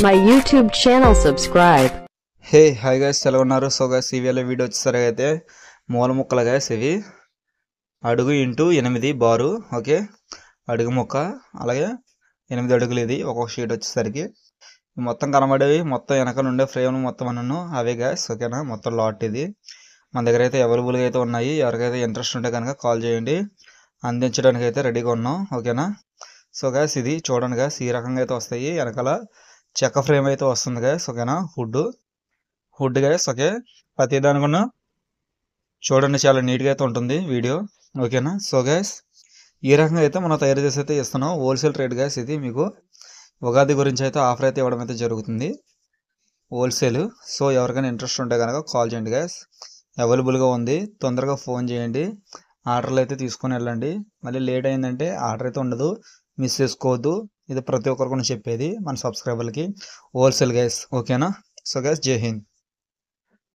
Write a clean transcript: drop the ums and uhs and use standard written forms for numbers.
my YouTube channel, subscribe. Hey hi guys, ఎలా ఉన్నారు? So guys, ఇవాళ వీడియో వచ్చేసరికి అయితే మూల ముక్కలు గైస్. ఇవి అడుగు ఇంటూ 8 బారు. ఓకే, అడుగు ముక్క, అలాగే 8 అడుగులు. ఇది ఒక్కొక్క షీట్ వచ్చేసరికి మొత్తం కనబడేవి మొత్తం వెనక ఉండే ఫ్రేమ్ మొత్తం అన్నను అవే గైస్. ఓకేనా, మొత్తం లాట్ ఇది మన దగ్గర అయితే అవైలబుల్గా అయితే ఉన్నాయి. ఎవరికైతే ఇంట్రెస్ట్ ఉంటే కనుక కాల్ చేయండి, అందించడానికి అయితే రెడీగా ఉన్నాం. ఓకేనా, సో గైస్ ఇది చూడండి గైస్, ఈ రకంగా అయితే వస్తాయి. వెనకాల చెక్క ఫ్రేమ్ అయితే వస్తుంది గైస్. ఓకేనా, హుడ్ గైస్. ఓకే, ప్రతి దానికన్నా చూడండి, చాలా నీట్గా అయితే ఉంటుంది వీడియో. ఓకేనా, సో గైస్ ఈ రకంగా అయితే మనం తయారు చేసి అయితే ఇస్తున్నాం. Wholesale rate guys. ఇది మీకు ఉగాది గురించి అయితే ఆఫర్ అయితే ఇవ్వడం అయితే జరుగుతుంది, హోల్సేల్. సో ఎవరికైనా ఇంట్రెస్ట్ ఉంటే కనుక కాల్ చేయండి గైస్, అవైలబుల్గా ఉంది. తొందరగా ఫోన్ చేయండి, ఆర్డర్లు అయితే తీసుకొని వెళ్ళండి. మళ్ళీ లేట్ అయిందంటే ఆర్డర్ అయితే ఉండదు, మిస్ చేసుకోవద్దు. ఇది ప్రతి ఒక్కరికి చెప్పేది మన సబ్స్క్రైబర్లకి, హోల్సేల్ గైస్. ఓకేనా, సో గైస్ జై హింద్.